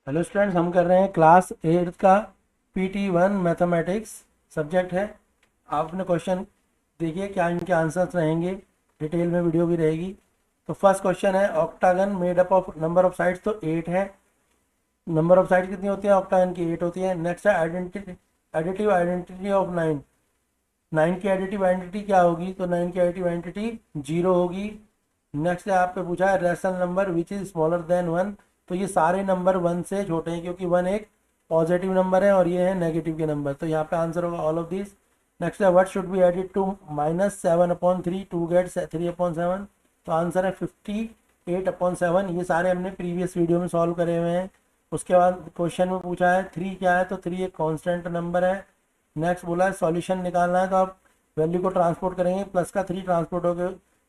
Hello students, हम कर रहे हैं क्लास 8 का PT1 मैथमेटिक्स सब्जेक्ट है। आपने क्वेश्चन देखिए क्या इनके आंसर्स रहेंगे, डिटेल में वीडियो भी रहेगी। तो फर्स्ट क्वेश्चन है, octagon made up of number of sides तो 8 है। नंबर ऑफ साइड कितनी होती है ऑक्टागन की? 8 होती है। नेक्स्ट है एडिटिव आइडेंटिटी ऑफ 9। 9 की एडिटिव आइडेंटिटी क्या होगी? तो 9 की एडिटिव आइडेंटिटी 0 होगी। नेक्स्ट है आपसे पूछा है rational number which is smaller than 1। तो ये सारे नंबर 1 से छोटे हैं क्योंकि 1 एक पॉजिटिव नंबर है और ये है नेगेटिव के नंबर। तो यहाँ पे आंसर होगा ऑल ऑफ दिस। नेक्स्ट है what should be added to -7/3 to get 3/7। तो आंसर है 58/7। ये सारे हमने प्रीवियस वीडियो में सॉल्व करे हुए हैं। उसके बाद क्वेश्चन में पूछा है 3 क्या है? तो 3 एक कांस्टेंट नंबर है। नेक्स्ट बोला है सॉल्यूशन निकालना है, तो आप वैल्यू को ट्रांसपोर्ट करेंगे, प्लस का 3 ट्रांसपोर्ट हो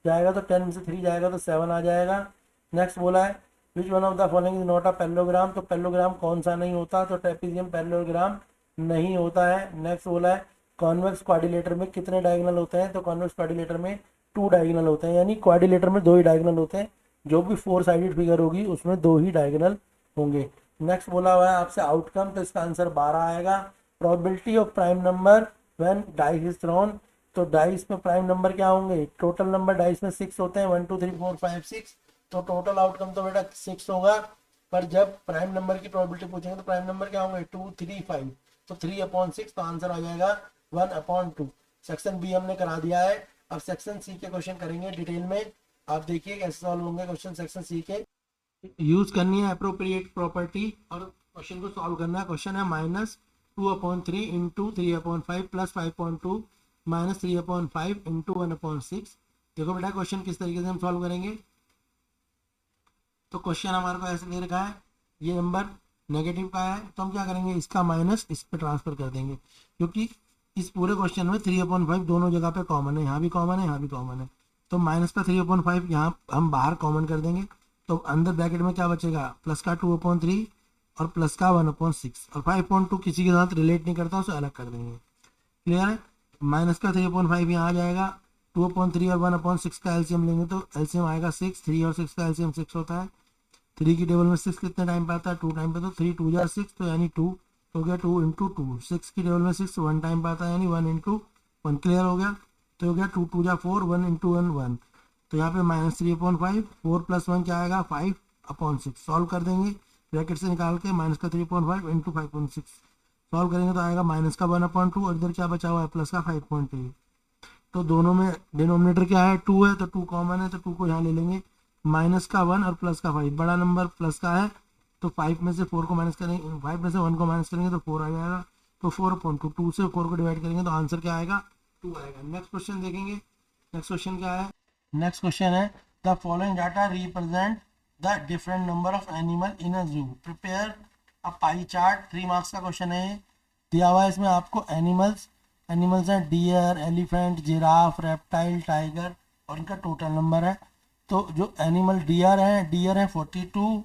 जाएगा तो 10 में से 3 जाएगा तो 7 आ जाएगा। नेक्स्ट बोला है which one of the following is not a parallelogram. तो पैरेललोग्राम कौन सा नहीं होता? तो ट्रेपेजियम पैरेललोग्राम नहीं होता है। नेक्स्ट बोला है कॉन्वेक्स क्वाड्रिलेटर में कितने डायगोनल होते हैं? तो कॉन्वेक्स क्वाड्रिलेटर में 2 डायगोनल होते हैं, यानी क्वाड्रिलेटर में 2 ही डायगोनल होते हैं। जो भी 4 साइडेड फिगर होगी उसमें 2 ही डायगोनल होंगे। नेक्स्ट बोला हुआ है आपसे आउटकम, तो इसका आंसर 12 आएगा। Probability of prime number when dice is throne. तो डाइस में प्राइम नंबर क्या होंगे? टोटल नंबर डाइस में 6 होते हैं, 1 2 3 4 5 6। तो टोटल आउटकम तो बेटा 6 होगा। पर जब प्राइम नंबर की प्रोबेबिलिटी पूछेंगे तो प्राइम नंबर क्या होंगे? 2 3 5। तो 3/6, तो आंसर आ जाएगा 1/2। सेक्शन बी हमने करा दिया है। अब सेक्शन सी के क्वेश्चन करेंगे डिटेल में। आप देखिए कैसे सॉल्व होंगे क्वेश्चन सेक्शन सी के। यूज करनी है अप्रोप्रिएट प्रॉपर्टी और क्वेश्चन को सॉल्व करना है। क्वेश्चन है -2/3 इंटू 3/5 प्लस 5/2 -3/5 इंटू 1/6। देखो बेटा क्वेश्चन किस तरीके से हम सॉल्व करेंगे। तो क्वेश्चन हमारे को ऐसे दे रखा है, ये नंबर नेगेटिव का है, तो हम क्या करेंगे, इसका माइनस इस पे ट्रांसफर कर देंगे, क्योंकि इस पूरे क्वेश्चन में 3/5 दोनों जगह पे कॉमन है, यहाँ भी कॉमन है यहाँ भी कॉमन है। तो माइनस का 3/5 यहाँ हम बाहर कॉमन कर देंगे, तो अंदर ब्रैकेट में क्या बचेगा? प्लस का 2/3 और प्लस का 1/6, और 5/2 किसी के साथ रिलेट नहीं करता, उसे अलग कर देंगे। क्लियर है? माइनस का 3/5 यहाँ आ जाएगा। 2/3 और 1/6 का एलसीएम लेंगे तो एलसीएम आएगा 6। 3 और 6 का एलसीएम 6 होता है। 3 की टेबल में 6 कितने टाइम पे आता है? 2 टाइम पे। तो 3 2 6, तो यानी 2 हो गया 2 इंटू 2। 6 की टेबल में 6 1 टाइम पे आता है, यानी 1 इंटू 1। क्लियर हो गया? तो हो गया 2 2 4, 1 इंटू 1 1। तो यहाँ पे -3/5, 4 + 1 क्या आएगा? 5/6। सॉल्व कर देंगे ब्रैकेट से निकाल के, माइनस का 3/5 इंटू 5/6 सॉल्व करेंगे तो आएगा माइनस का 1/2, और इधर क्या बचा हुआ है? प्लस का 5.3। तो दोनों में डिनोमिनेटर क्या है? 2 है, तो 2 कॉमन है, तो 2 को यहाँ ले लेंगे। माइनस का 1 और प्लस का 5, बड़ा नंबर प्लस का है, तो 5 में से 4 को माइनस करेंगे, 5 में से 1 को माइनस करेंगे तो 4 आ जाएगा। तो 4/2, 2 से 4 को डिवाइड करेंगे तो आंसर क्या आएगा? 2 आएगा। नेक्स्ट क्वेश्चन देखेंगे। नेक्स्ट क्वेश्चन क्या है? नेक्स्ट क्वेश्चन है the following data represent the different number of animal in a zoo, prepare a pie chart. 3 marks का क्वेश्चन है। दिया हुआ है इसमें आपको एनिमल्स हैं deer, elephant, giraffe, reptile, tiger, और इनका टोटल नंबर है। तो जो एनिमल डियर है 42,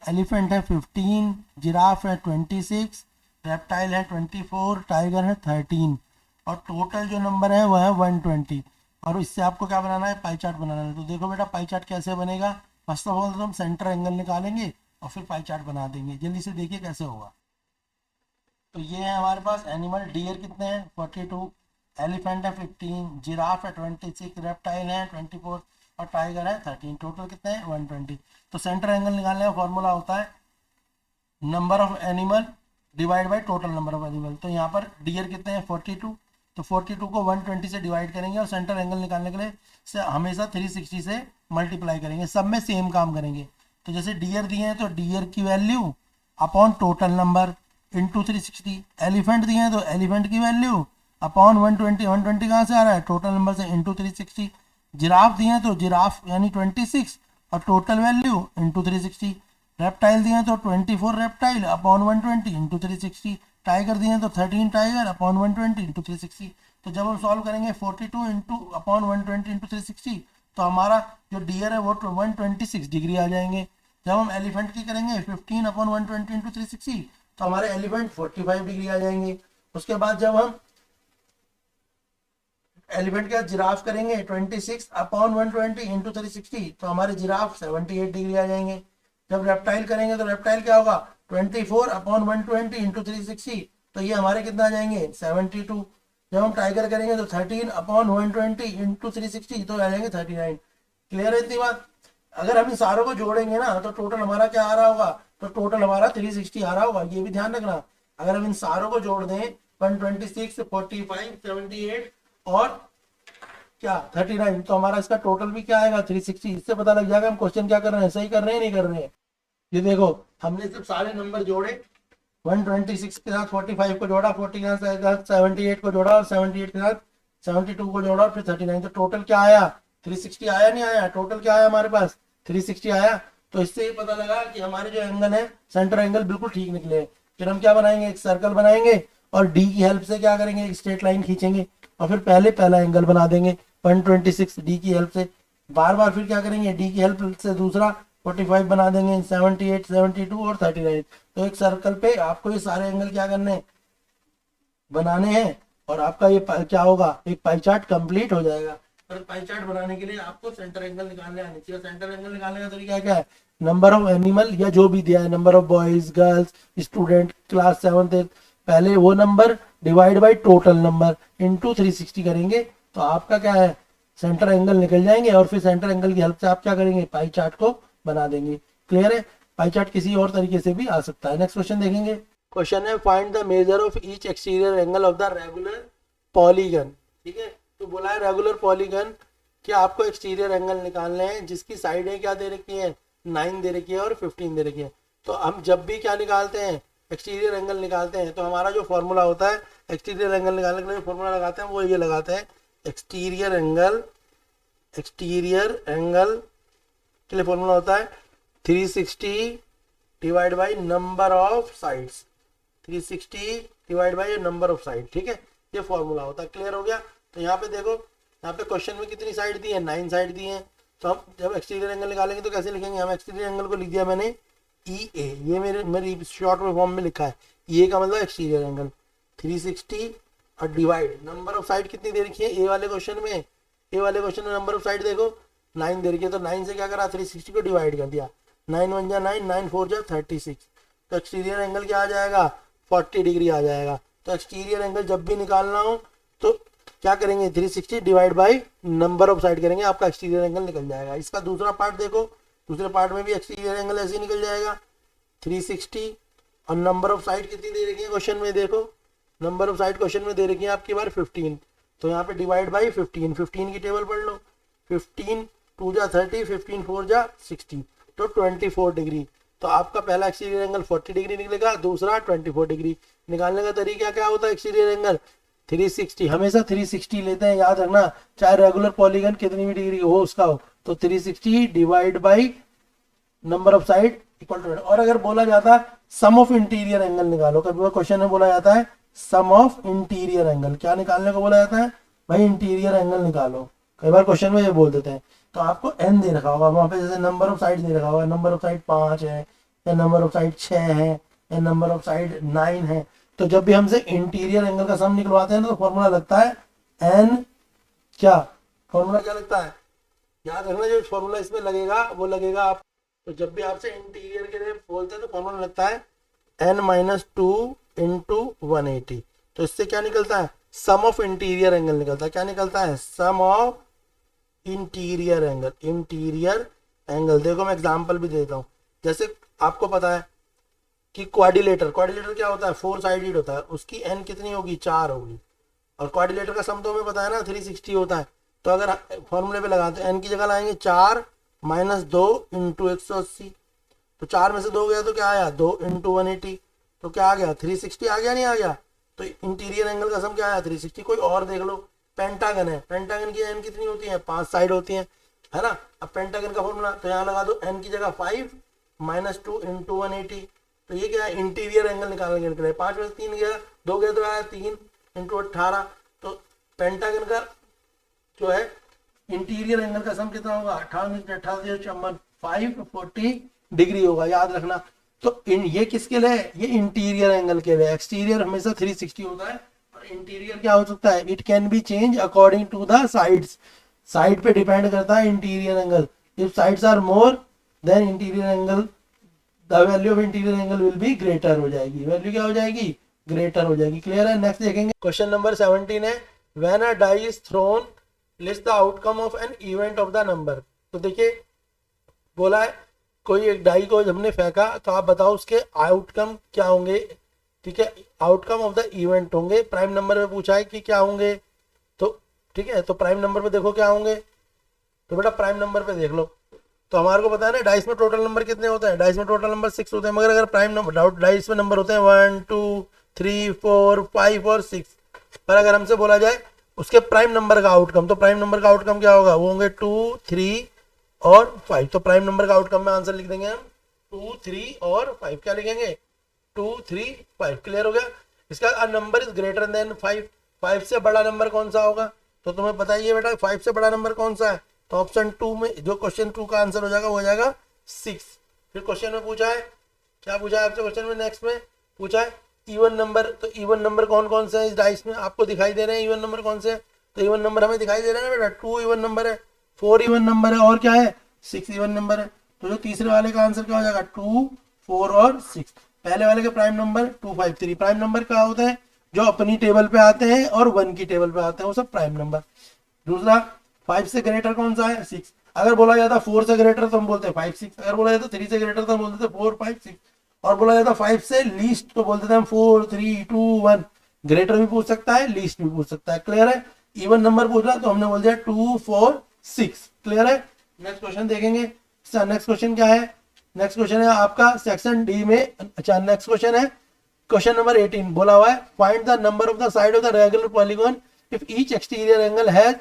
एलिफेंट है 15, जिराफ है 26, रेप्टाइल है 24, टाइगर है 13, और टोटल जो नंबर है वह है 120। और इससे आपको क्या बनाना है? पाई चार्ट बनाना है। तो देखो बेटा पाई चार्ट कैसे बनेगा। फर्स्ट ऑफ ऑल तो हम सेंटर एंगल निकालेंगे और फिर पाई चार्ट बना देंगे। जल्दी से देखिए कैसे होगा। तो ये है हमारे पास एनिमल। डियर कितने हैं? 42, एलिफेंट है 15, जिराफ है 26, रेप्टाइल है 24, और टाइगर है 13। टोटल कितने हैं? 120। तो सेंटर एंगल निकालने का फॉर्मूला होता है number of animal divide by total number of animal. तो यहाँ पर डियर कितने हैं? 42। तो 42 को 120 से डिवाइड करेंगे और सेंटर एंगल निकालने के लिए से हमेशा 360 से मल्टीप्लाई करेंगे। सब में सेम काम करेंगे। तो जैसे डियर दिए हैं तो डियर की value upon total number into 360। Elephant दिए हैं तो एलिफेंट की वैल्यू अपॉन 120। 120 कहाँ से आ रहा है? टोटल नंबर से, इंटू 360। जिराफ दिए हैं तो जिराफ यानी 26 और टोटल वैल्यू इंटू 360। रेप्टाइल दिए हैं तो 24 रेप्टाइल अपॉन 120 इंटू 360। टाइगर दिए हैं तो 13 टाइगर अपॉन 120 इंटू 360। तो जब हम सॉल्व करेंगे 42 इंटू अपॉन 120 इंटू 360, तो हमारा जो डियर है वो 126 डिग्री आ जाएंगे। जब हम एलिफेंट की करेंगे 15 अपॉन 120 इंटू 360, तो हमारे एलिफेंट 45 डिग्री आ जाएंगे। उसके बाद जब हम एलिफेंट का जिराफ करेंगे 26 अपॉन 120 इंटू 360, तो हमारे जिराफ 78 डिग्री आ जाएंगे। जब रेप्टाइल करेंगे तो रेप्टाइल क्या होगा? 24 अपॉन 120 इंटू 360, तो ये हमारे कितना आ जाएंगे 72। जब हम टाइगर करेंगे तो 13 अपॉन 120 इंटू 360 तो आ जाएंगे 39। क्लियर है इतनी बात। अगर हम इन सारों को जोड़ेंगे ना तो टोटल हमारा क्या आ रहा होगा, तो टोटल हमारा 360 आ रहा होगा, ये भी ध्यान रखना। अगर हम इन सारों को जोड़ दें 126, 45, 78 और क्या 39, तो हमारा इसका टोटल भी क्या आएगा 360। इससे पता लग जाएगा हम क्वेश्चन क्या कर रहे हैं, सही कर रहे हैं नहीं कर रहे हैं। ये देखो हमने सिर्फ सारे नंबर जोड़े, 126 के साथ 45 को जोड़ा, 40 के साथ 78 को जोड़ा और 78 के साथ 72 को जोड़ा और फिर 39, तो टोटल क्या आया 360 आया नहीं आया, टोटल क्या आया हमारे पास 360 आया। तो इससे ये पता लगा कि हमारे जो एंगल है सेंटर एंगल बिल्कुल ठीक निकले। फिर हम क्या बनाएंगे, एक सर्कल बनाएंगे और डी की हेल्प से क्या करेंगे, एक स्ट्रेट लाइन खींचेंगे और फिर पहला एंगल बना देंगे 126 डी की हेल्प से। बार बार फिर क्या करेंगे, डी की हेल्प से दूसरा 45 बना देंगे, 78, 72 और 39। तो एक सर्कल पे आपको ये सारे एंगल क्या करने हैं, बनाने हैं और आपका ये क्या होगा, एक पाई चार्ट कंप्लीट हो जाएगा। पर पाई चार्ट बनाने के लिए आपको सेंटर एंगल निकालने आने चाहिए। सेंटर एंगल निकालने का तरीका क्या है, नंबर ऑफ एनिमल या जो भी दिया है, number of boys girls student class 7th 8th, पहले वो number divide by total number into 360 करेंगे तो आपका क्या है सेंटर एंगल निकल जाएंगे और फिर सेंटर एंगल की हेल्प से आप क्या करेंगे, पाई चार्ट को बना देंगे। क्लियर है। पाई चार्ट किसी और तरीके से भी आ सकता है। नेक्स्ट क्वेश्चन देखेंगे। क्वेश्चन है find the measure of each exterior angle of the regular polygon. ठीक है, तो बोला है रेगुलर पॉलीगन कि आपको एक्सटीरियर एंगल निकालने हैं जिसकी साइडें क्या दे रखी है, 9 दे रखी है और 15 दे रखी है। तो हम जब भी क्या निकालते हैं, एक्सटीरियर एंगल निकालते हैं, तो हमारा जो फॉर्मूला होता है एक्सटीरियर एंगल निकालने के लिए फॉर्मूला लगाते हैं वो ये लगाते हैं, एक्सटीरियर एंगल के लिए फॉर्मूला होता है 360 divide by number of sides, 360 divide by number of side. ठीक है, ये फॉर्मूला होता है। क्लियर हो गया। तो यहाँ पे देखो, यहाँ पे क्वेश्चन में कितनी साइड दी है, 9 साइड दी है। तो हम जब एक्सटीरियर एंगल निकालेंगे तो कैसे लिखेंगे, हम एक्सटीरियर एंगल को लिख दिया मैंने ई ए, ये मेरी शॉर्ट में फॉर्म में लिखा है, ये का मतलब एक्सटीरियर एंगल 360 और डिवाइड नंबर ऑफ साइड कितनी दे रखी है ए वाले क्वेश्चन में, नंबर ऑफ साइड देखो 9 दे रखी है, तो 9 से क्या करा 360 को डिवाइड कर दिया, 9 1 जा 9, 9 4 जा 36, तो एक्सटीरियर एंगल क्या आ जाएगा 40 डिग्री आ जाएगा। तो एक्सटीरियर एंगल जब भी निकालना हो तो क्या करेंगे 360 divide by number of side करेंगे, आपका एक्सटीरियर एंगल निकल जाएगा। इसका दूसरा पार्ट देखो, दूसरे पार्ट में भी एक्सटीरियर एंगल ऐसे निकल जाएगा 360 और नंबर ऑफ साइड कितनी दे रखी है क्वेश्चन में, देखो नंबर ऑफ साइड क्वेश्चन में दे रखी है आपकी बार 15, तो यहाँ पे डिवाइड बाई 15, 15 की टेबल पढ़ लो, 15 2 जा 30, 15 4 जा 60, तो 24 डिग्री। तो आपका पहला एक्सटीरियर एंगल 40 डिग्री निकलेगा, दूसरा 24 डिग्री। निकालने का तरीका क्या होता है, एक्सटीरियर एंगल 360, हमेशा 360 लेते हैं, याद रखना, चाहे रेगुलर पॉलीगन कितनी भी डिग्री हो उसका हो, तो 360 divide by number of side equal to. और अगर बोला जाता है सम ऑफ इंटीरियर एंगल निकालो, कभी क्वेश्चन में बोला जाता है सम ऑफ इंटीरियर एंगल, क्या निकालने को बोला जाता है भाई, इंटीरियर एंगल निकालो, कई बार क्वेश्चन में ये बोल देते हैं। तो आपको एन दे रखा होगा वहां पे, जैसे नंबर ऑफ साइड दे रखा होगा, नंबर ऑफ साइड 5 है या नंबर ऑफ साइड 6 है या नंबर ऑफ साइड 9 है। तो जब भी हमसे इंटीरियर एंगल का सम निकलवाते हैं तो फॉर्मूला लगता है एन, क्या फॉर्मूला क्या लगता है, याद रखना, जो फॉर्मूला इसमें लगेगा वो लगेगा आप, तो जब भी आपसे इंटीरियर के लिए बोलते हैं तो फॉर्मूला लगता है n-2 इंटू 180। तो इससे क्या निकलता है, सम ऑफ इंटीरियर एंगल निकलता है। क्या निकलता है, सम ऑफ इंटीरियर एंगल। देखो मैं एग्जांपल भी देता हूँ, जैसे आपको पता है कि क्वाड्रिलेटर क्या होता है, 4 साइडेड होता है, उसकी एन कितनी होगी 4 होगी, और क्वाड्रिलेटर का सम तो हमें पता है ना 360 होता है। तो अगर फॉर्मूले पे लगाते हैं एन की जगह लाएंगे 4 माइनस 2 इंटू 180, तो 4 में से 2 गया तो क्या आया 2 इंटू 180, तो क्या आ गया 360 आ गया, नहीं आ गया। तो इंटीरियर एंगल का सम क्या आया 360। कोई और देख लो, पेंटागन है, पेंटागन की एन कितनी होती है 5 साइड होती है, है ना। अब पेंटागन का फॉर्मूला तो यहाँ लगा दो, एन की जगह 5 माइनस 2 इंटू 180, तो ये क्या है इंटीरियर एंगल निकालने के लिए 5 में से 3 गया, 2 गया तो आया 3 इंटू 18। तो पेंटागन का जो है इंटीरियर एंगल का सम कितना होगा 540 डिग्री होगा, याद रखना। तो ये किसके लिए है, ये इंटीरियर एंगल के लिए। एक्सटीरियर हमेशा 360 होता है और इंटीरियर क्या हो सकता है, it can be change according to the sides, side पे डिपेंड करता है interior angle. If sides are more then interior angle the value of interior angle will be greater हो जाएगी, वैल्यू क्या हो जाएगी, ग्रेटर हो जाएगी। क्लियर है। नेक्स्ट देखेंगे क्वेश्चन नंबर 17 है when a die is thrown list the outcome of an event of the number. तो देखिए बोला है कोई एक डाई को हमने फेंका तो आप बताओ उसके आउटकम क्या होंगे। ठीक है, आउटकम ऑफ द इवेंट होंगे, प्राइम नंबर में पूछा है कि क्या होंगे। तो ठीक है, तो प्राइम नंबर पे देखो क्या होंगे। तो बेटा प्राइम नंबर पे देख लो, तो हमारे को पता है ना डाइस में टोटल नंबर कितने होते हैं, डाइस में टोटल नंबर 6 होते हैं, मगर अगर प्राइम नंबर डाइस में नंबर होते हैं 1 2 3 4 5 और 6, पर अगर हमसे बोला जाए उसके प्राइम नंबर का आउटकम, तो प्राइम नंबर का आउटकम क्या होगा, वो होंगे 2 3 और 5। तो प्राइम नंबर का आउटकम में आंसर लिख देंगे हम 2 3 और 5। क्या लिखेंगे 2 3 5। क्लियर हो गया। इसका नंबर इज ग्रेटर देन 5, 5 से बड़ा नंबर कौन सा होगा, तो तुम्हें पता ही है बेटा 5 से बड़ा नंबर कौन सा है, तो ऑप्शन 2 में जो क्वेश्चन 2 का आंसर हो जाएगा वो हो जाएगा 6। फिर क्वेश्चन में पूछा है, क्या पूछा है आपसे क्वेश्चन में, नेक्स्ट में पूछा है इवन नंबर। तो इवन नंबर कौन कौन से हैं इस डाइस में, आपको दिखाई दे रहे हैं इवन नंबर कौन से हैं, तो इवन नंबर हमें दिखाई दे रहे हैं ना बेटा, 2 इवन नंबर है, 4 इवन नंबर है और क्या है 6 इवन नंबर है। तो जो तीसरे वाले का आंसर क्या हो जाएगा 2 4 और 6। पहले वाले के प्राइम नंबर 2 5 3, प्राइम नंबर क्या होता है जो अपनी टेबल पे आते हैं और 1 की टेबल पे आते हैं वो सब प्राइम नंबर। दूसरा 5 से ग्रेटर कौन सा है 6। अगर बोला जाता 4 से ग्रेटर तो हम बोलते हैं 5 6, अगर बोला जाता 3 से ग्रेटर तो हम बोलते थे 4 5 6, और बोला जाता 5 से लीस्ट तो बोलते थे हम 4 3 2 1। ग्रेटर भी पूछ सकता है, लीस्ट भी पूछ सकता है। क्लियर है। इवन नंबर पूछ रहा तो हमने बोल दिया 2 4 6। क्लियर है। नेक्स्ट क्वेश्चन देखेंगे। नेक्स्ट क्वेश्चन क्या है, नेक्स्ट क्वेश्चन है आपका सेक्शन डी में। अच्छा नेक्स्ट क्वेश्चन है क्वेश्चन नंबर 18, बोला हुआ है find the number of the side of the regular polygon if each exterior angle has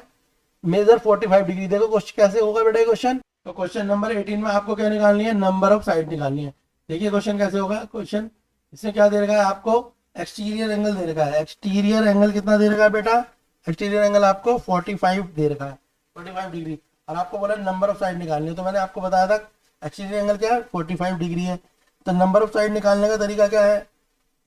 measure 45 degree. देखो क्वेश्चन कैसे होगा बेटा क्वेश्चन, तो क्वेश्चन नंबर 18 में आपको क्या निकालनी है, नंबर ऑफ साइड निकालनी है। देखिए क्वेश्चन कैसे होगा, क्वेश्चन इसमें क्या दे रखा है आपको, एक्सटीरियर एंगल दे रखा है। एक्सटीरियर एंगल कितना दे रखा है बेटा, एक्सटीरियर एंगल आपको 45 दे रखा है, 45 डिग्री, और आपको बोला नंबर ऑफ साइड निकालनी है। तो मैंने आपको बताया था एक्सटीरियर एंगल क्या है 45 डिग्री है। तो नंबर ऑफ साइड निकालने का तरीका क्या है,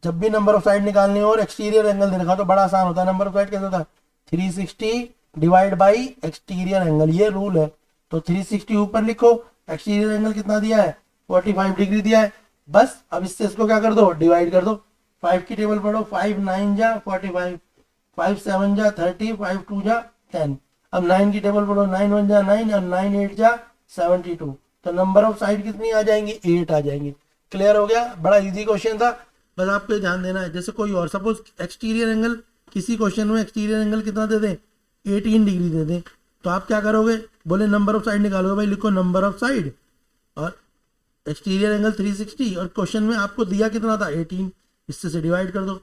जब भी नंबर ऑफ साइड निकालनी हो और एक्सटीरियर एंगल दे रखा तो बड़ा आसान होता है। नंबर ऑफ साइड कैसे होता है 360 डिवाइड बाई एक्सटीरियर एंगल, ये रूल है। तो 360 ऊपर लिखो, एक्सटीरियर एंगल कितना दिया है 45 डिग्री दिया है, बस अब इससे इसको क्या कर दो डिवाइड कर दो। 5 की टेबल पढ़ो, 5 9 जा 45, 5 7 जा 30, 5 2 जा 10। अब 9 की टेबल पढ़ो, 9 1 जा 9 और 9 8 जा 72। तो नंबर ऑफ साइड कितनी आ जाएंगी 8 आ जाएंगी। क्लियर हो गया। बड़ा इजी क्वेश्चन था, बस आपको ध्यान देना है। जैसे कोई और सपोज एक्सटीरियर एंगल, किसी क्वेश्चन में एक्सटीरियर एंगल कितना दे दें 18 डिग्री दे दें, तो आप क्या करोगे, बोले नंबर ऑफ साइड निकालोगे, भाई लिखो नंबर ऑफ साइड और एक्सटीरियर एंगल 360 और क्वेश्चन में आपको दिया कितना था 18, इससे से डिवाइड कर दो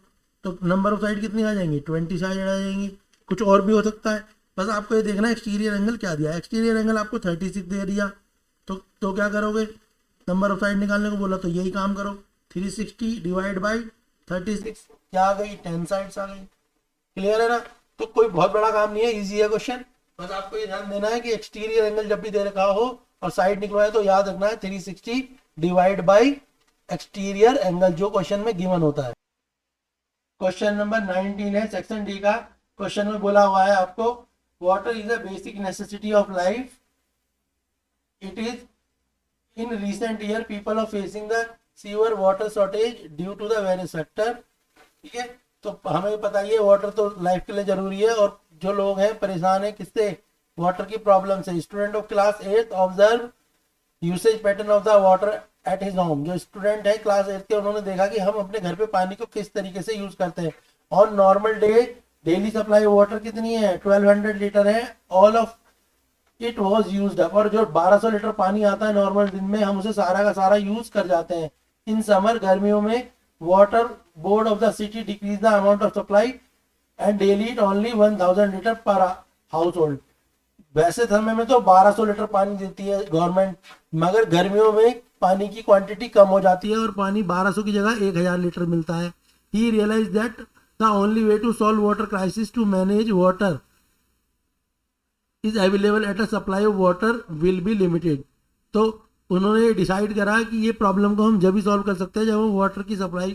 तो नंबर ऑफ साइड कितनी आ जाएंगी 20 साइड आ जाएंगी। कुछ और भी हो सकता है, बस आपको ये देखना है एक्सटीरियर एंगल क्या दिया। एक्सटीरियर एंगल आपको 36 दे दिया, तो क्या करोगे, नंबर ऑफ साइड निकालने को बोला तो यही काम करो, 360 डिवाइड बाई 36, क्या आ गई 10 साइड्स आ गई। क्लियर है ना। तो कोई बहुत बड़ा काम नहीं है, इजी है क्वेश्चन। बस आपको ये ध्यान देना है कि एक्सटीरियर एंगल जब भी दे रखा हो और साइड निकलवाए तो याद रखना है 360 डिवाइड बाई एक्सटीरियर एंगल जो क्वेश्चन में गिवन होता है। क्वेश्चन नंबर 19 है सेक्शन डी का। क्वेश्चन में बोला हुआ है आपको water is a basic necessity of life, it is in recent year people are facing the severe water shortage due to the various factor. ठीक है, तो हमें पता ही है वाटर तो लाइफ के लिए जरूरी है, और जो लोग हैं परेशान है किससे, वाटर की प्रॉब्लम से। Student of class 8 observe usage pattern of the water at his home. जो स्टूडेंट है क्लास 8 के, उन्होंने देखा कि हम अपने घर पे पानी को किस तरीके से यूज करते हैं। On normal day daily supply water कितनी है 1200 लीटर है, all of it was used up. और जो 1200 लीटर पानी आता है नॉर्मल दिन में, हम उसे सारा का सारा यूज कर जाते हैं। इन समर गर्मियों में water board of the city decrease the amount of supply and daily it only 1000 litre पर हाउस होल्ड। वैसे समय में तो 1200 लीटर पानी देती है गवर्नमेंट, मगर गर्मियों में पानी की क्वांटिटी कम हो जाती है और पानी 1200 की जगह 1000 लीटर मिलता है। He realise that the only way to solve water crisis to manage water is available at a supply of water will be limited. तो उन्होंने डिसाइड करा कि ये प्रॉब्लम को हम जब भी सॉल्व कर सकते हैं जब हम वाटर की सप्लाई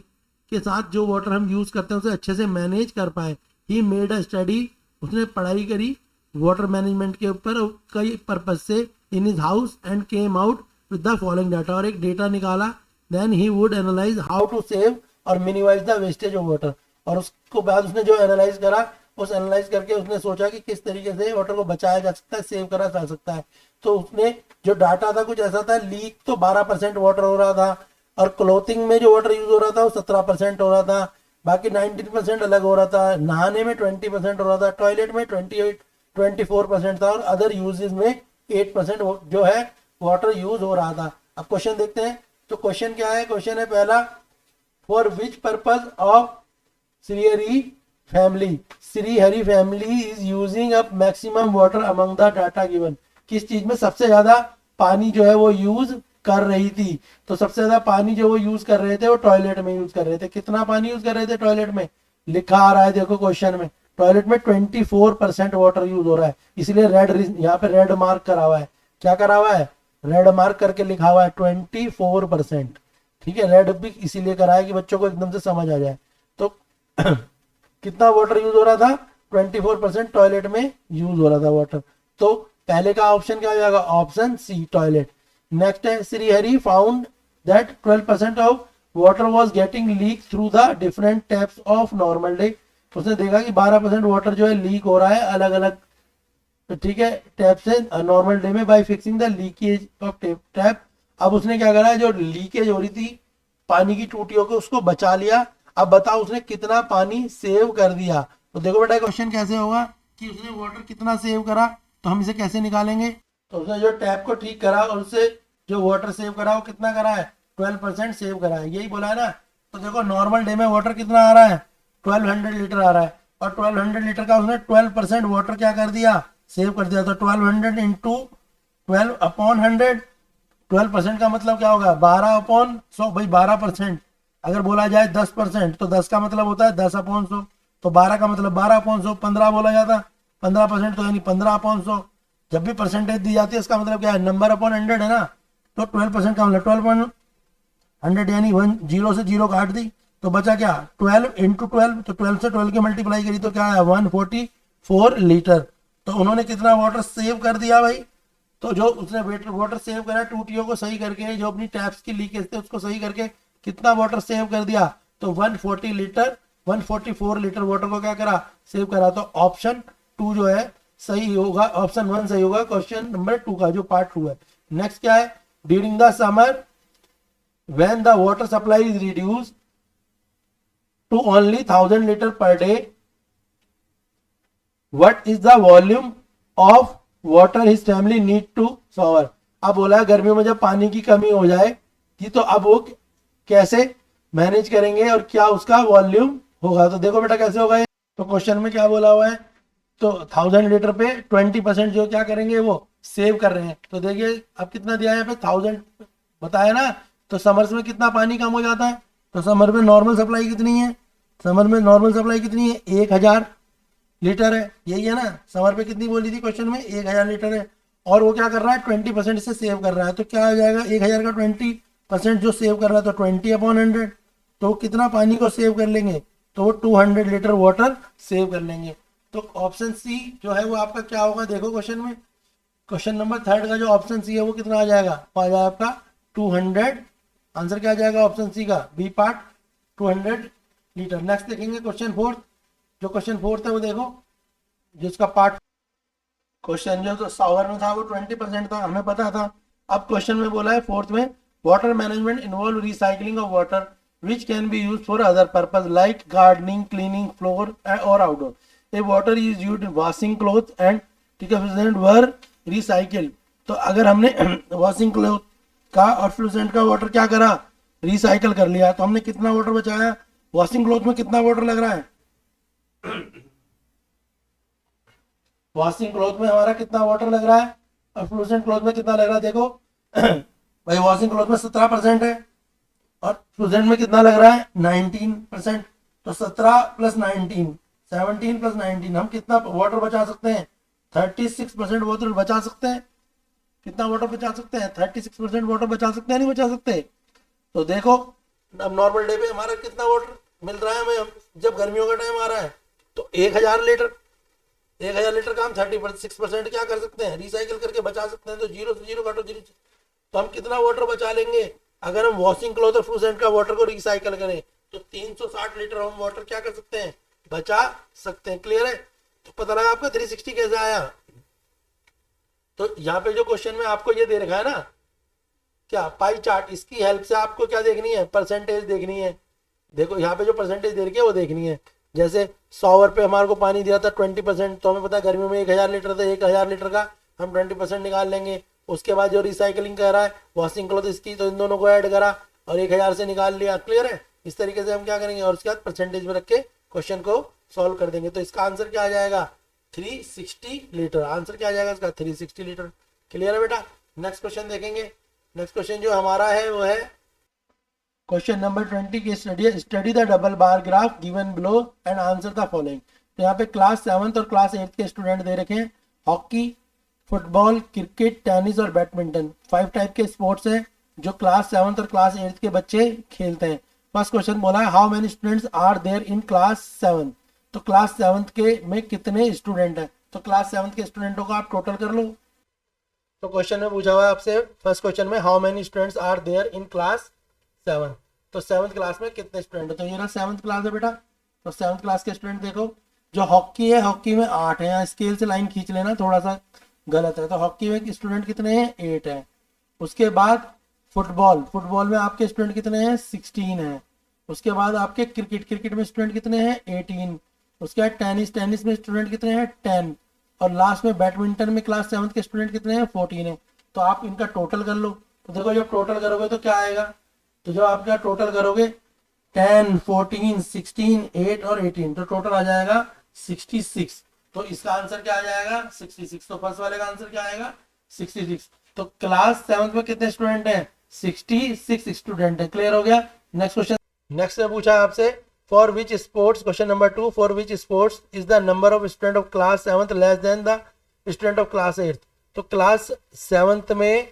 के साथ जो वाटर हम यूज़ करते हैं उसे अच्छे से मैनेज कर पाए। ही मेड अ स्टडी, उसने पढ़ाई करी वाटर मैनेजमेंट के ऊपर कई पर्पज से in his house and came out with the following data. और एक डेटा निकाला then he would analyse how to save और minimise the wastage of water. और उसको बाद उसने जो एनालाइज करा, उस एनालाइज करके उसने सोचा कि किस तरीके से वाटर को बचाया जा सकता है, सेव करा जा सकता है। तो उसने जो डाटा था कुछ ऐसा था, लीक तो 12% वाटर हो रहा था, और क्लोथिंग में जो वाटर यूज हो रहा था वो 17% हो रहा था, बाकी 19% अलग हो रहा था, नहाने में 20% हो रहा था, टॉयलेट में 24% था, और अदर यूजेस में 8% जो है वाटर यूज हो रहा था। अब क्वेश्चन देखते हैं। तो क्वेश्चन क्या है? क्वेश्चन है पहला, for which purpose of Shrihari family, Shrihari family is using up maximum water among the data given. किस चीज में सबसे ज्यादा पानी जो है वो यूज कर रही थी? तो सबसे ज्यादा पानी जो वो यूज कर रहे थे वो टॉयलेट में यूज कर रहे थे। कितना पानी यूज कर रहे थे टॉयलेट में? लिखा आ रहा है देखो क्वेश्चन में, टॉयलेट में 24% वाटर यूज हो रहा है, इसलिए रेड, यहाँ पे रेड मार्क करा हुआ है। क्या करा हुआ है? रेड मार्क करके लिखा हुआ है 24%। ठीक है, रेड भी इसीलिए करा है कि बच्चों को एकदम से समझ आ जाए। तो कितना वाटर यूज हो रहा था? 24% टॉयलेट में यूज हो रहा था वाटर। तो पहले का ऑप्शन क्या हो जाएगा? ऑप्शन सी, टॉयलेट। नेक्स्ट है, Shrihari found that 12% of water was getting leak through the different taps of normal day. उसने देखा कि 12% वाटर जो है लीक हो रहा है अलग अलग, ठीक है, टैप से नॉर्मल डे में, bye fixing the leakage of tap. अब उसने क्या करा, जो लीकेज हो रही थी पानी की टूटियों को, उसको बचा लिया। अब बताओ उसने कितना पानी सेव कर दिया। तो देखो बेटा क्वेश्चन कैसे होगा कि उसने वाटर कितना सेव करा, तो हम इसे कैसे निकालेंगे? तो उसने जो टैप को ठीक करा और उससे जो वाटर सेव करा वो कितना करा है? 12% सेव करा है, यही बोला है ना। तो देखो नॉर्मल डे में वाटर कितना आ रहा है? 1200 लीटर आ रहा है, और 1200 लीटर का उसने 12% वाटर क्या कर दिया? सेव कर दिया। तो 1200 इंटू 12 अपॉन 100, 12% का मतलब क्या होगा? 12/100। भाई 12%, अगर बोला जाए 10%, तो 10 का मतलब होता है 10/100। तो 12 का मतलब 12/100, 15 बोला जाता, 15% तो यानी 15/100। जब भी परसेंटेज दी जाती है इसका मतलब क्या है? नंबर अपॉन 100 है ना। तो 12% का मतलब 12/100 यानी 1 0 से 0 काट दी, तो बचा क्या? 12 इंटू 12, तो 12 से 12 की मल्टीप्लाई करी तो क्या है? 144 लीटर। तो उन्होंने कितना वाटर सेव कर दिया भाई? तो जो उसने वाटर सेव करा टूटियों को सही करके, जो अपनी टैप्स की लीकेज थे उसको सही करके, कितना वाटर सेव कर दिया? तो 140 लीटर, 144 लीटर वाटर को क्या करा? सेव करा। तो ऑप्शन 2 जो है सही होगा, ऑप्शन 1 सही होगा क्वेश्चन नंबर 2 का, जो पार्ट 2 है। नेक्स्ट क्या है? During the summer when the water supply is reduced to only 1000 liter per day, what is the volume of water his family need to shower? अब बोला है गर्मियों में जब पानी की कमी हो जाए कि तो अब वो कैसे मैनेज करेंगे और क्या उसका वॉल्यूम होगा। तो देखो बेटा कैसे होगा ये। तो क्वेश्चन में क्या बोला हुआ है? तो 1000 लीटर पे 20% जो क्या करेंगे वो सेव कर रहे हैं। तो देखिए अब कितना दिया है यहाँ पे? 1000 बताया ना। तो समर्स में कितना पानी कम हो जाता है? तो समर में नॉर्मल सप्लाई कितनी है? समर में नॉर्मल सप्लाई कितनी है? 1000 लीटर है, यही है ना। समर पे कितनी बोली थी क्वेश्चन में? 1000 लीटर है। और वो क्या कर रहा है? 20% से सेव कर रहा है। तो क्या आ जाएगा? 1000 का 20% जो सेव कर रहा है, तो 20/100। तो कितना पानी को सेव कर लेंगे? तो वो 200 लीटर वाटर सेव कर लेंगे। तो ऑप्शन सी जो है वो आपका क्या होगा? देखो क्वेश्चन में, क्वेश्चन नंबर 3 का जो ऑप्शन सी है वो कितना आ जाएगा? आ जाएगा आपका 200। आंसर क्या आ जाएगा ऑप्शन सी का? B part, 200 litre. नेक्स्ट देखेंगे क्वेश्चन 4। जो क्वेश्चन 4 है वो देखो, जिसका पार्ट क्वेश्चन जो तो शॉवर में था वो 20% था, हमें पता था। अब क्वेश्चन में बोला है 4th में, water management involve recycling of water which can be use for other purpose like gardening, cleaning floor और outdoor. A water is used washing cloth and detergent were recycle. तो अगर हमने वॉशिंग क्लोथ का और fluorescent का water क्या करा? Recycle कर लिया, तो हमने कितना वाटर बचाया? वॉशिंग क्लोथ में कितना वाटर लग रहा है? वॉशिंग क्लोथ में हमारा कितना वाटर लग रहा है और फ्लूसेंट क्लोथ में कितना लग रहा है? देखो भाई वॉशिंग क्लोथ में 17% है और फ्लूसेंट में कितना लग रहा है? 19%। तो 17 + 19, 17 + 19, हम कितना वाटर बचा सकते हैं? 36% वाटर बचा सकते हैं। कितना वाटर बचा सकते हैं? 36% वाटर बचा सकते हैं, नहीं बचा सकते? तो देखो अब नॉर्मल डे पे हमारा कितना वाटर मिल रहा है हमें, जब गर्मियों का टाइम आ रहा है, तो 1000 लीटर। 1000 लीटर का हम 36% क्या कर सकते हैं? रिसाइकिल करके बचा सकते हैं। तो 0 से 0 काटो 0, तो हम कितना वाटर बचा लेंगे? अगर हम वॉशिंग क्लॉथ और फ्रूट का वाटर को रिसाइकल करें तो 360 लीटर हम वाटर क्या कर सकते हैं, बचा सकते हैं। क्लियर है? तो पता लगा आपका 360 कैसे आया। तो यहाँ पे जो क्वेश्चन में आपको ये दे रखा है ना, क्या पाई चार्ट, इसकी हेल्प से आपको क्या देखनी है, परसेंटेज देखनी है। देखो यहाँ पे जो परसेंटेज दे रखी है वो देखनी है। जैसे 100 पे हमारे को पानी दिया था 20%, तो हमें पता है गर्मियों में 1000 लीटर था, 1000 लीटर का हम 20% निकाल लेंगे। उसके बाद जो रिसाइकलिंग कर रहा है वॉशिंग क्लॉथ इसकी, तो इन दोनों को ऐड करा और 1000 से निकाल लिया। क्लियर है? इस तरीके से हम क्या करेंगे और उसके बाद परसेंटेज में रख के क्वेश्चन को सॉल्व कर देंगे। तो इसका आंसर क्या आ जाएगा, 360 लीटर। आंसर क्या आ जाएगा इसका, 360 लीटर। क्लियर है बेटा? नेक्स्ट क्वेश्चन देखेंगे। नेक्स्ट क्वेश्चन जो हमारा है वो है क्वेश्चन नंबर 20 की study the double bar graph given below and answer the following. तो यहाँ पे क्लास 7 और क्लास 8 के स्टूडेंट दे रखे हैं। हॉकी, फुटबॉल, क्रिकेट, टेनिस और बैडमिंटन 5 टाइप के स्पोर्ट्स हैं जो क्लास 7 और क्लास 8 के बच्चे खेलते हैं। फर्स्ट क्वेश्चन बोला है how many students are there in class 7। तो क्लास 7 के में कितने स्टूडेंट हैं, तो क्लास 7 के स्टूडेंटों को आप टोटल कर लो। तो क्वेश्चन में पूछा हुआ है आपसे, फर्स्ट क्वेश्चन में how many students are there in class 7। तो 7th क्लास में कितने स्टूडेंट है, तो ये रहा 7th क्लास है बेटा। तो 7th क्लास के स्टूडेंट देखो, जो हॉकी है हॉकी में 8 है, यहाँ स्केल से लाइन खींच लेना, थोड़ा सा गलत है। तो हॉकी में स्टूडेंट कितने हैं, 8 है। उसके बाद फुटबॉल, फुटबॉल में आपके स्टूडेंट कितने हैं, 16 है। उसके बाद आपके क्रिकेट, क्रिकेट में स्टूडेंट कितने हैं, 18। उसके बाद टेनिस, टेनिस में स्टूडेंट कितने हैं, 10। और लास्ट में बैडमिंटन में क्लास 7 के स्टूडेंट कितने हैं, 14 है। तो आप इनका टोटल कर लो। तो देखो जब टोटल करोगे तो क्या आएगा, तो जब आप क्या टोटल करोगे 10, 14, 16, 8 और 18, तो टोटल आ जाएगा 66। तो इसका आंसर क्या आ जाएगा, 66। तो फर्स्ट वाले का आंसर क्या आएगा, 66। तो क्लास 7 में कितने स्टूडेंट हैं, 66 स्टूडेंट है। क्लियर हो गया? Next question. नेक्स्ट में पूछा आपसे for which sports, question number 2, for which sports is the number of student of class 7 less than the student of class 8। तो क्लास 7 में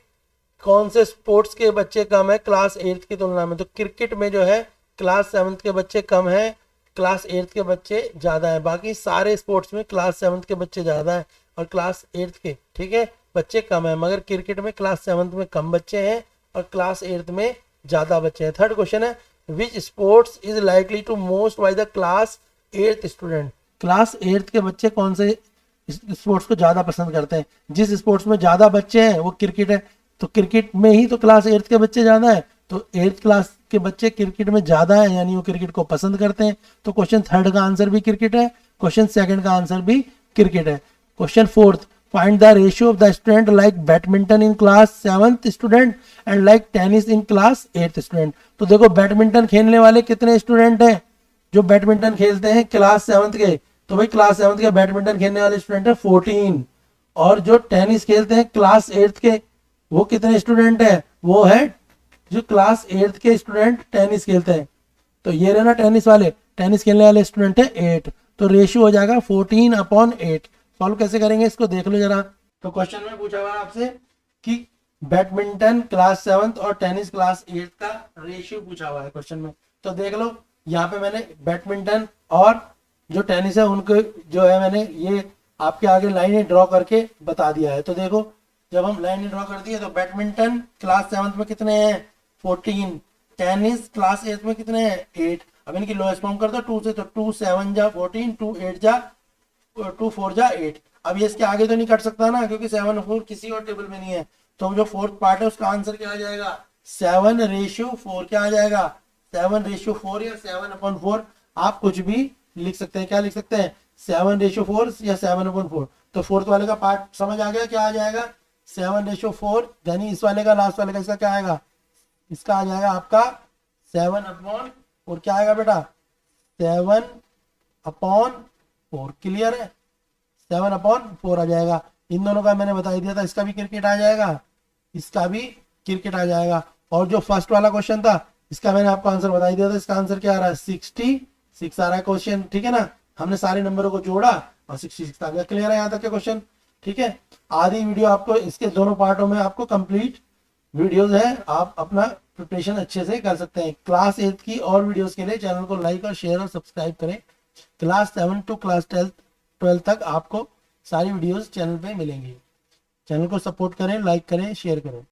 कौन से स्पोर्ट्स के बच्चे कम है क्लास 8 की तुलना में। तो क्रिकेट में जो है क्लास 7 के बच्चे कम है, क्लास 8 के बच्चे ज़्यादा है। बाकी सारे स्पोर्ट्स में क्लास 7 के बच्चे ज़्यादा है और क्लास 8 के, ठीक है, बच्चे कम है। मगर क्रिकेट में क्लास 7 में कम बच्चे हैं और क्लास 8 में ज़्यादा बच्चे हैं। थर्ड क्वेश्चन है which sports is likely to most by the class 8 student. Class 8 के बच्चे कौन से स्पोर्ट्स को ज़्यादा पसंद करते हैं। जिस स्पोर्ट्स में ज़्यादा बच्चे हैं वो क्रिकेट है, तो क्रिकेट में ही तो क्लास 8 के बच्चे ज़्यादा है, तो 8th क्लास के बच्चे क्रिकेट में ज़्यादा है, यानी वो क्रिकेट को पसंद करते हैं। तो क्वेश्चन 3rd का आंसर भी क्रिकेट है, क्वेश्चन 2nd का आंसर भी क्रिकेट है। Question 4th find the ratio of the student like badminton in class 7th student and like tennis in class 8th student. तो देखो बैडमिंटन खेलने वाले कितने स्टूडेंट हैं, जो बैडमिंटन खेलते हैं क्लास 7th के, तो भाई क्लास 7th के बैडमिंटन खेलने वाले स्टूडेंट है 14। और जो टेनिस खेलते हैं क्लास 8th के, वो कितने स्टूडेंट है, वो है जो क्लास 8th के स्टूडेंट टेनिस खेलते हैं। तो ये रहे ना टेनिस वाले, टेनिस खेलने वाले स्टूडेंट है 8। तो रेशियो हो जाएगा 14/8। सॉल्व कैसे करेंगे इसको देख लो जरा। तो क्वेश्चन में पूछा हुआ आपसे कि बैडमिंटन क्लास 7 और टेनिस क्लास 8 का रेशियो पूछा हुआ है क्वेश्चन में। तो देख लो यहाँ पे मैंने बैडमिंटन और जो टेनिस है उनको जो है मैंने ये आपके आगे लाइनें ड्रॉ करके बता दिया है। तो देखो जब हम लाइन ड्रॉ कर दिए तो बैडमिंटन क्लास 7 में कितने हैं 14, टेनिस क्लास 8 में कितने हैं 8। अब इनकी लोएस्ट फॉर्म कर दो 2 से, तो 2 7 जा 14, 2 8 जा 2 4 जा 8। अब ये इसके आगे तो नहीं कट सकता ना, क्योंकि 7 और 4 किसी और टेबल में नहीं है। तो जो 4th पार्ट है उसका आंसर क्या आ जाएगा 7/4। क्या आ जाएगा 7/4 या 7/4। आप कुछ भी लिख सकते हैं, क्या लिख सकते हैं 7/4 या 7/4। तो 4th वाले का पार्ट समझ आ गया, क्या आ जाएगा 7/4, यानी इस वाले का लास्ट वाले का इसका क्या आएगा, इसका आ जाएगा आपका 7/, और क्या आएगा बेटा 7/4। क्लियर है, 7/4 आ जाएगा। इन दोनों का मैंने बता दिया था, इसका भी क्रिकेट आ जाएगा, इसका भी क्रिकेट आ जाएगा। और जो फर्स्ट वाला क्वेश्चन था इसका मैंने आपको आंसर बता दिया था, इसका आंसर क्या आ रहा है 66 आ रहा है क्वेश्चन, ठीक है ना। हमने सारे नंबरों को जोड़ा और 66 आ गया। क्लियर है यहाँ तक के क्वेश्चन, ठीक है। आधी वीडियो आपको इसके दोनों पार्टों में आपको कंप्लीट वीडियोस है, आप अपना प्रिपरेशन अच्छे से कर सकते हैं। क्लास 8 की और वीडियोस के लिए चैनल को लाइक और शेयर और सब्सक्राइब करें। क्लास 7 टू क्लास 12 तक आपको सारी वीडियोस चैनल पे मिलेंगी। चैनल को सपोर्ट करें, लाइक करें, शेयर करें।